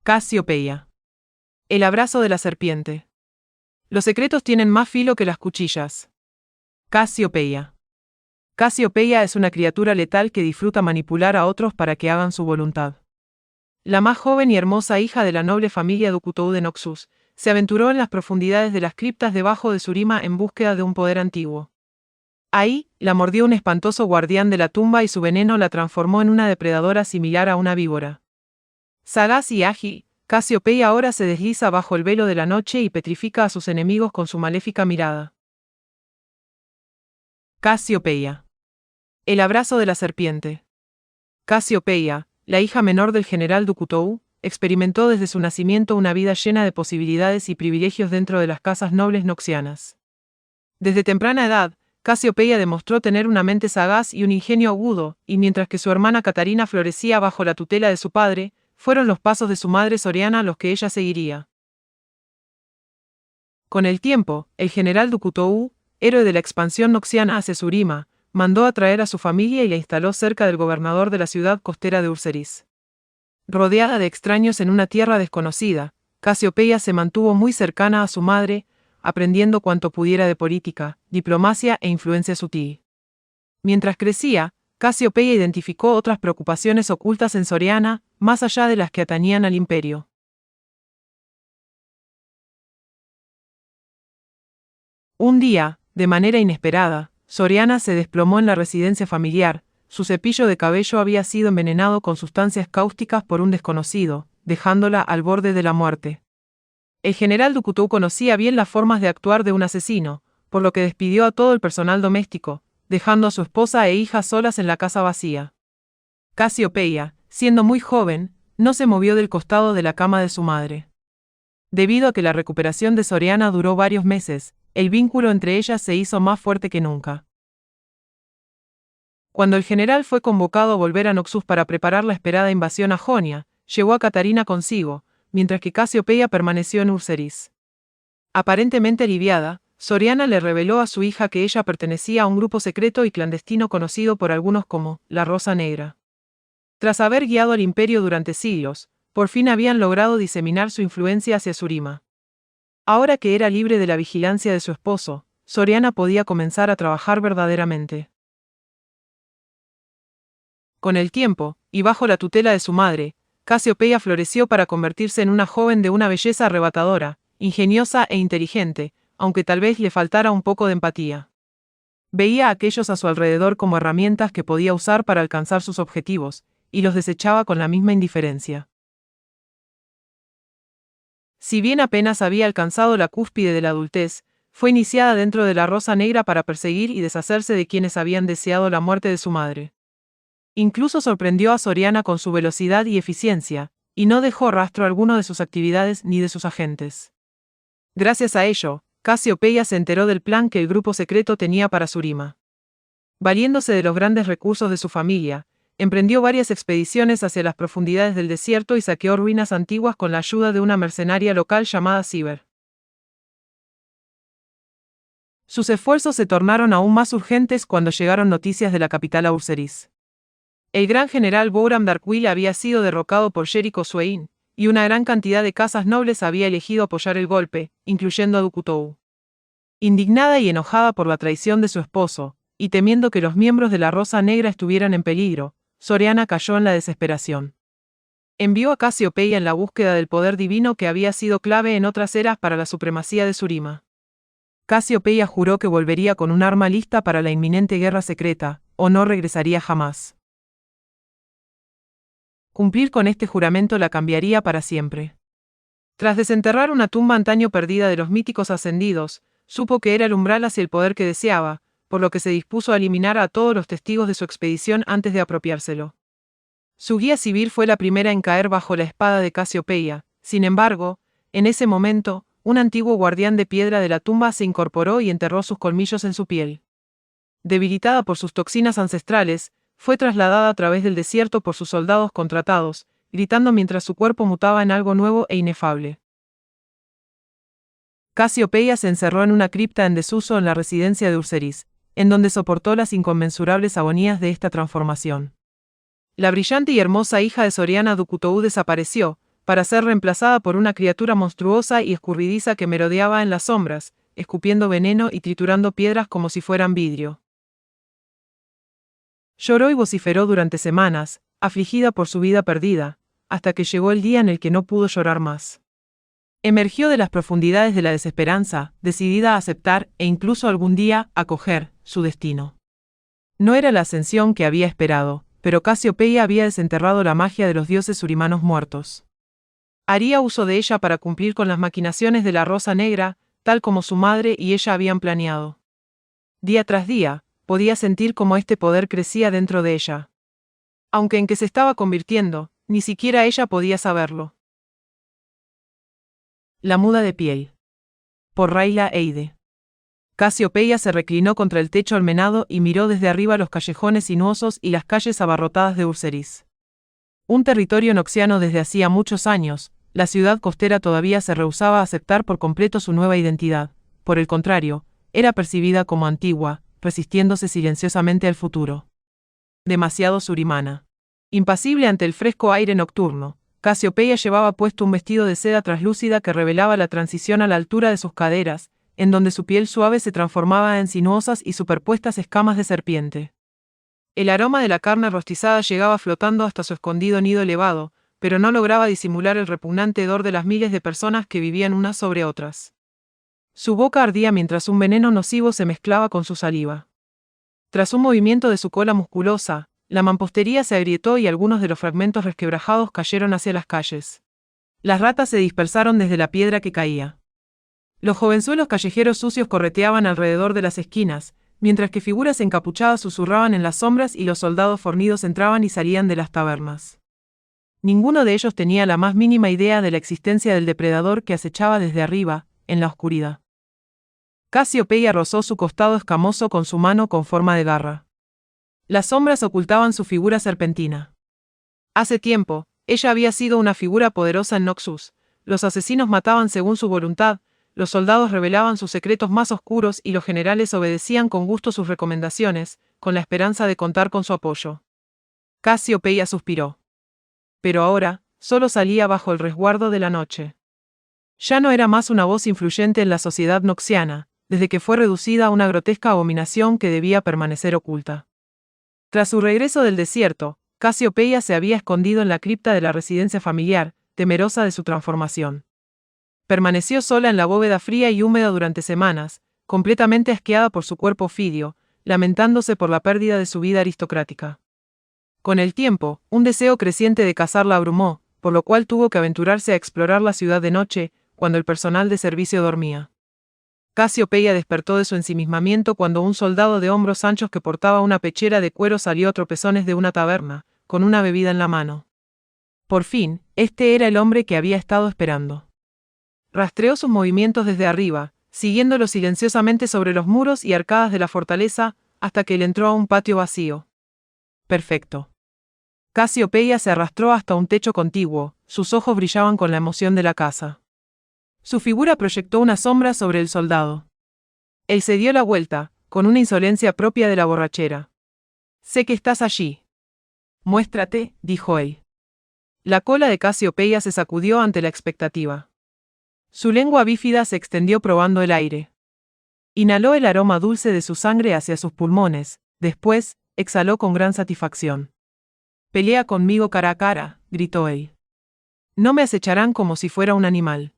Casiopeia. El abrazo de la serpiente. Los secretos tienen más filo que las cuchillas. Casiopeia. Casiopeia es una criatura letal que disfruta manipular a otros para que hagan su voluntad. La más joven y hermosa hija de la noble familia Dukutou de Noxus, se aventuró en las profundidades de las criptas debajo de Surima en búsqueda de un poder antiguo. Ahí, la mordió un espantoso guardián de la tumba y su veneno la transformó en una depredadora similar a una víbora. Sagaz y ágil, Casiopeia ahora se desliza bajo el velo de la noche y petrifica a sus enemigos con su maléfica mirada. Casiopeia. El abrazo de la serpiente. Casiopeia, la hija menor del general Dukutou, experimentó desde su nacimiento una vida llena de posibilidades y privilegios dentro de las casas nobles noxianas. Desde temprana edad, Casiopeia demostró tener una mente sagaz y un ingenio agudo, y mientras que su hermana Catarina florecía bajo la tutela de su padre, fueron los pasos de su madre Soriana los que ella seguiría. Con el tiempo, el general Dukutou, héroe de la expansión noxiana hacia Surima, mandó a traer a su familia y la instaló cerca del gobernador de la ciudad costera de Urseris. Rodeada de extraños en una tierra desconocida, Casiopeia se mantuvo muy cercana a su madre, aprendiendo cuanto pudiera de política, diplomacia e influencia sutil. Mientras crecía, Casiopeia identificó otras preocupaciones ocultas en Soriana, más allá de las que atañían al imperio. Un día, de manera inesperada, Soriana se desplomó en la residencia familiar. Su cepillo de cabello había sido envenenado con sustancias cáusticas por un desconocido, dejándola al borde de la muerte. El general Dukutou conocía bien las formas de actuar de un asesino, por lo que despidió a todo el personal doméstico, dejando a su esposa e hija solas en la casa vacía. Casiopeia, siendo muy joven, no se movió del costado de la cama de su madre. Debido a que la recuperación de Soriana duró varios meses, el vínculo entre ellas se hizo más fuerte que nunca. Cuando el general fue convocado a volver a Noxus para preparar la esperada invasión a Jonia, llevó a Catarina consigo, mientras que Casiopeia permaneció en Urseris. Aparentemente aliviada, Soriana le reveló a su hija que ella pertenecía a un grupo secreto y clandestino conocido por algunos como la Rosa Negra. Tras haber guiado al imperio durante siglos, por fin habían logrado diseminar su influencia hacia Surima. Ahora que era libre de la vigilancia de su esposo, Soriana podía comenzar a trabajar verdaderamente. Con el tiempo, y bajo la tutela de su madre, Casiopeia floreció para convertirse en una joven de una belleza arrebatadora, ingeniosa e inteligente, aunque tal vez le faltara un poco de empatía. Veía a aquellos a su alrededor como herramientas que podía usar para alcanzar sus objetivos, y los desechaba con la misma indiferencia. Si bien apenas había alcanzado la cúspide de la adultez, fue iniciada dentro de la Rosa Negra para perseguir y deshacerse de quienes habían deseado la muerte de su madre. Incluso sorprendió a Soriana con su velocidad y eficiencia, y no dejó rastro alguno de sus actividades ni de sus agentes. Gracias a ello, Casiopeia se enteró del plan que el grupo secreto tenía para Surima. Valiéndose de los grandes recursos de su familia, emprendió varias expediciones hacia las profundidades del desierto y saqueó ruinas antiguas con la ayuda de una mercenaria local llamada Ciber. Sus esfuerzos se tornaron aún más urgentes cuando llegaron noticias de la capital a Urseris. El gran general Bouram Darkwill había sido derrocado por Jericho Swain, y una gran cantidad de casas nobles había elegido apoyar el golpe, incluyendo a Dukutou. Indignada y enojada por la traición de su esposo, y temiendo que los miembros de la Rosa Negra estuvieran en peligro, Soriana cayó en la desesperación. Envió a Casiopeia en la búsqueda del poder divino que había sido clave en otras eras para la supremacía de Surima. Casiopeia juró que volvería con un arma lista para la inminente guerra secreta, o no regresaría jamás. Cumplir con este juramento la cambiaría para siempre. Tras desenterrar una tumba antaño perdida de los míticos ascendidos, supo que era el umbral hacia el poder que deseaba, por lo que se dispuso a eliminar a todos los testigos de su expedición antes de apropiárselo. Su guía civil fue la primera en caer bajo la espada de Casiopeia. Sin embargo, en ese momento, un antiguo guardián de piedra de la tumba se incorporó y enterró sus colmillos en su piel. Debilitada por sus toxinas ancestrales, fue trasladada a través del desierto por sus soldados contratados, gritando mientras su cuerpo mutaba en algo nuevo e inefable. Casiopeia se encerró en una cripta en desuso en la residencia de Urseris, en donde soportó las inconmensurables agonías de esta transformación. La brillante y hermosa hija de Soriana Dukutou desapareció, para ser reemplazada por una criatura monstruosa y escurridiza que merodeaba en las sombras, escupiendo veneno y triturando piedras como si fueran vidrio. Lloró y vociferó durante semanas, afligida por su vida perdida, hasta que llegó el día en el que no pudo llorar más. Emergió de las profundidades de la desesperanza, decidida a aceptar e incluso algún día acoger su destino. No era la ascensión que había esperado, pero Casiopeia había desenterrado la magia de los dioses surimanos muertos. Haría uso de ella para cumplir con las maquinaciones de la Rosa Negra, tal como su madre y ella habían planeado. Día tras día, podía sentir cómo este poder crecía dentro de ella. Aunque en qué se estaba convirtiendo, ni siquiera ella podía saberlo. La muda de piel. Por Rayla Eide. Casiopeia se reclinó contra el techo almenado y miró desde arriba los callejones sinuosos y las calles abarrotadas de Urseris. Un territorio noxiano desde hacía muchos años, la ciudad costera todavía se rehusaba a aceptar por completo su nueva identidad. Por el contrario, era percibida como antigua, resistiéndose silenciosamente al futuro. Demasiado surimana. Impasible ante el fresco aire nocturno, Casiopeia llevaba puesto un vestido de seda traslúcida que revelaba la transición a la altura de sus caderas, en donde su piel suave se transformaba en sinuosas y superpuestas escamas de serpiente. El aroma de la carne rostizada llegaba flotando hasta su escondido nido elevado, pero no lograba disimular el repugnante hedor de las miles de personas que vivían unas sobre otras. Su boca ardía mientras un veneno nocivo se mezclaba con su saliva. Tras un movimiento de su cola musculosa, la mampostería se agrietó y algunos de los fragmentos resquebrajados cayeron hacia las calles. Las ratas se dispersaron desde la piedra que caía. Los jovenzuelos callejeros sucios correteaban alrededor de las esquinas, mientras que figuras encapuchadas susurraban en las sombras y los soldados fornidos entraban y salían de las tabernas. Ninguno de ellos tenía la más mínima idea de la existencia del depredador que acechaba desde arriba, en la oscuridad. Casiopeia rozó su costado escamoso con su mano con forma de garra. Las sombras ocultaban su figura serpentina. Hace tiempo, ella había sido una figura poderosa en Noxus. Los asesinos mataban según su voluntad, los soldados revelaban sus secretos más oscuros y los generales obedecían con gusto sus recomendaciones, con la esperanza de contar con su apoyo. Casiopeia suspiró. Pero ahora, solo salía bajo el resguardo de la noche. Ya no era más una voz influyente en la sociedad noxiana, desde que fue reducida a una grotesca abominación que debía permanecer oculta. Tras su regreso del desierto, Casiopeia se había escondido en la cripta de la residencia familiar, temerosa de su transformación. Permaneció sola en la bóveda fría y húmeda durante semanas, completamente asqueada por su cuerpo ofidio, lamentándose por la pérdida de su vida aristocrática. Con el tiempo, un deseo creciente de cazar la abrumó, por lo cual tuvo que aventurarse a explorar la ciudad de noche, cuando el personal de servicio dormía. Casiopeia despertó de su ensimismamiento cuando un soldado de hombros anchos que portaba una pechera de cuero salió a tropezones de una taberna, con una bebida en la mano. Por fin, este era el hombre que había estado esperando. Rastreó sus movimientos desde arriba, siguiéndolo silenciosamente sobre los muros y arcadas de la fortaleza, hasta que él entró a un patio vacío. Perfecto. Casiopeia se arrastró hasta un techo contiguo, sus ojos brillaban con la emoción de la caza. Su figura proyectó una sombra sobre el soldado. Él se dio la vuelta, con una insolencia propia de la borrachera. Sé que estás allí. Muéstrate, dijo él. La cola de Casiopeia se sacudió ante la expectativa. Su lengua bífida se extendió probando el aire. Inhaló el aroma dulce de su sangre hacia sus pulmones, después, exhaló con gran satisfacción. Pelea conmigo cara a cara, gritó él. No me acecharán como si fuera un animal.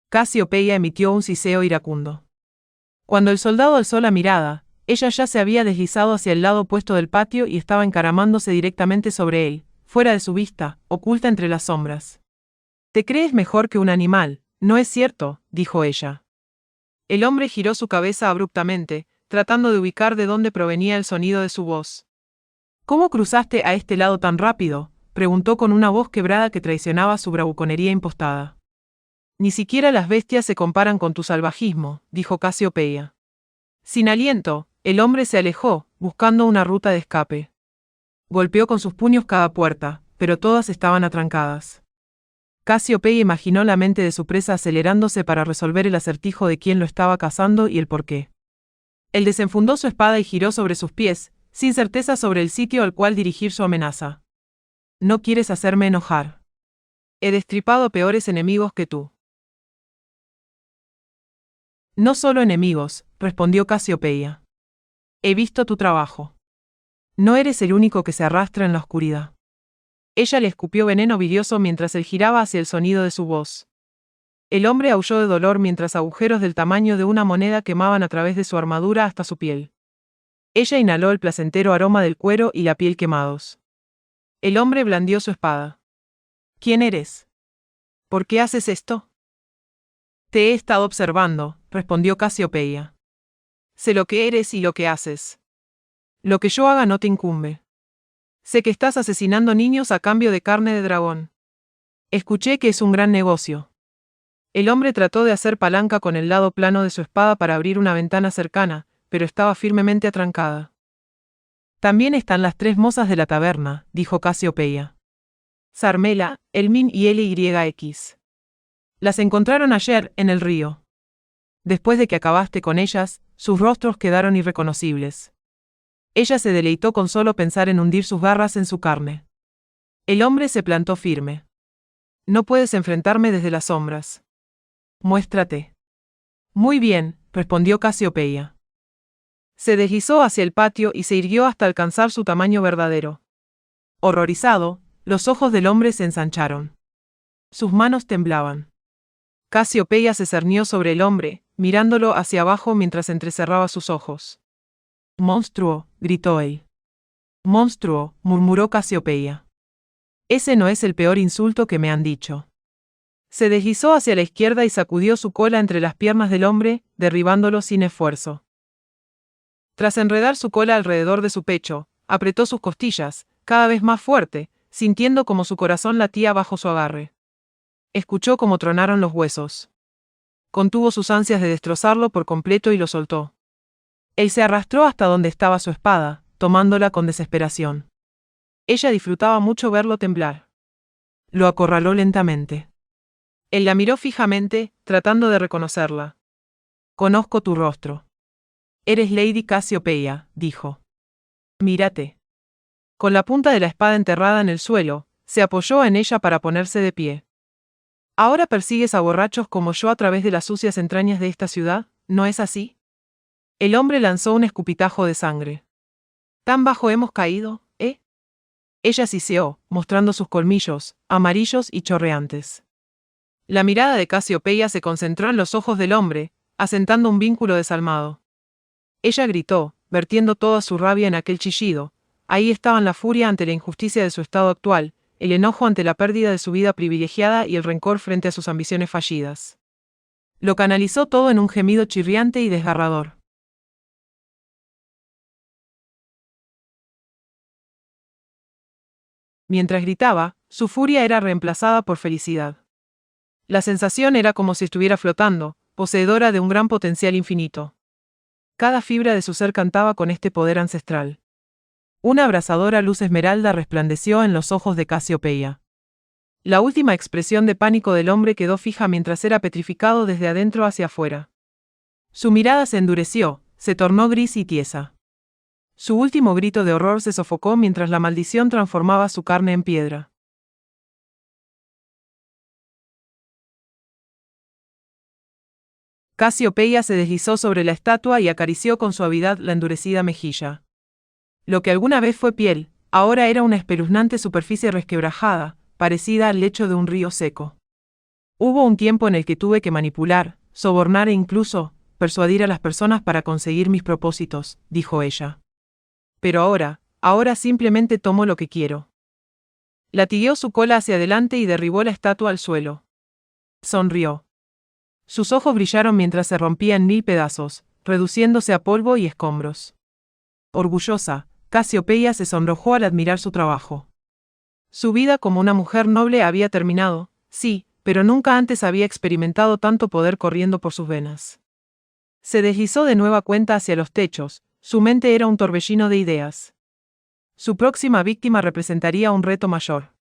Casiopeia emitió un siseo iracundo. Cuando el soldado alzó la mirada, ella ya se había deslizado hacia el lado opuesto del patio y estaba encaramándose directamente sobre él, fuera de su vista, oculta entre las sombras. Te crees mejor que un animal, ¿no es cierto?, dijo ella. El hombre giró su cabeza abruptamente, tratando de ubicar de dónde provenía el sonido de su voz. ¿Cómo cruzaste a este lado tan rápido?, preguntó con una voz quebrada que traicionaba su bravuconería impostada. Ni siquiera las bestias se comparan con tu salvajismo, dijo Casiopeia. Sin aliento, el hombre se alejó, buscando una ruta de escape. Golpeó con sus puños cada puerta, pero todas estaban atrancadas. Casiopeia imaginó la mente de su presa acelerándose para resolver el acertijo de quién lo estaba cazando y el porqué. Él desenfundó su espada y giró sobre sus pies, sin certeza sobre el sitio al cual dirigir su amenaza. No quieres hacerme enojar. He destripado peores enemigos que tú. No solo enemigos, respondió Casiopeia. He visto tu trabajo. No eres el único que se arrastra en la oscuridad. Ella le escupió veneno vidrioso mientras él giraba hacia el sonido de su voz. El hombre aulló de dolor mientras agujeros del tamaño de una moneda quemaban a través de su armadura hasta su piel. Ella inhaló el placentero aroma del cuero y la piel quemados. El hombre blandió su espada. ¿Quién eres? ¿Por qué haces esto? Te he estado observando, respondió Casiopeia. Sé lo que eres y lo que haces. Lo que yo haga no te incumbe. Sé que estás asesinando niños a cambio de carne de dragón. Escuché que es un gran negocio. El hombre trató de hacer palanca con el lado plano de su espada para abrir una ventana cercana, pero estaba firmemente atrancada. También están las 3 mozas de la taberna, dijo Casiopeia. Sarmela, Elmin y Lyx. Las encontraron ayer, en el río. Después de que acabaste con ellas, sus rostros quedaron irreconocibles. Ella se deleitó con solo pensar en hundir sus garras en su carne. El hombre se plantó firme. No puedes enfrentarme desde las sombras. Muéstrate. Muy bien, respondió Casiopeia. Se deslizó hacia el patio y se irguió hasta alcanzar su tamaño verdadero. Horrorizado, los ojos del hombre se ensancharon. Sus manos temblaban. Casiopeia se cernió sobre el hombre, mirándolo hacia abajo mientras entrecerraba sus ojos. «Monstruo», gritó él. «Monstruo», murmuró Casiopeia. Ese no es el peor insulto que me han dicho. Se deslizó hacia la izquierda y sacudió su cola entre las piernas del hombre, derribándolo sin esfuerzo. Tras enredar su cola alrededor de su pecho, apretó sus costillas, cada vez más fuerte, sintiendo como su corazón latía bajo su agarre. Escuchó cómo tronaron los huesos. Contuvo sus ansias de destrozarlo por completo y lo soltó. Él se arrastró hasta donde estaba su espada, tomándola con desesperación. Ella disfrutaba mucho verlo temblar. Lo acorraló lentamente. Él la miró fijamente, tratando de reconocerla. «Conozco tu rostro. Eres Lady Casiopeia», dijo. «Mírate». Con la punta de la espada enterrada en el suelo, se apoyó en ella para ponerse de pie. «Ahora persigues a borrachos como yo a través de las sucias entrañas de esta ciudad, ¿no es así?» El hombre lanzó un escupitajo de sangre. «¿Tan bajo hemos caído, eh?» Ella siseó, mostrando sus colmillos, amarillos y chorreantes. La mirada de Casiopeia se concentró en los ojos del hombre, asentando un vínculo desalmado. Ella gritó, vertiendo toda su rabia en aquel chillido. Ahí estaban la furia ante la injusticia de su estado actual, el enojo ante la pérdida de su vida privilegiada y el rencor frente a sus ambiciones fallidas. Lo canalizó todo en un gemido chirriante y desgarrador. Mientras gritaba, su furia era reemplazada por felicidad. La sensación era como si estuviera flotando, poseedora de un gran potencial infinito. Cada fibra de su ser cantaba con este poder ancestral. Una abrasadora luz esmeralda resplandeció en los ojos de Casiopeia. La última expresión de pánico del hombre quedó fija mientras era petrificado desde adentro hacia afuera. Su mirada se endureció, se tornó gris y tiesa. Su último grito de horror se sofocó mientras la maldición transformaba su carne en piedra. Casiopeia se deslizó sobre la estatua y acarició con suavidad la endurecida mejilla. Lo que alguna vez fue piel, ahora era una espeluznante superficie resquebrajada, parecida al lecho de un río seco. Hubo un tiempo en el que tuve que manipular, sobornar e incluso persuadir a las personas para conseguir mis propósitos, dijo ella. Pero ahora simplemente tomo lo que quiero. Latigueó su cola hacia adelante y derribó la estatua al suelo. Sonrió. Sus ojos brillaron mientras se rompía en 1000 pedazos, reduciéndose a polvo y escombros. Orgullosa, Casiopeia se sonrojó al admirar su trabajo. Su vida como una mujer noble había terminado, sí, pero nunca antes había experimentado tanto poder corriendo por sus venas. Se deslizó de nueva cuenta hacia los techos, su mente era un torbellino de ideas. Su próxima víctima representaría un reto mayor.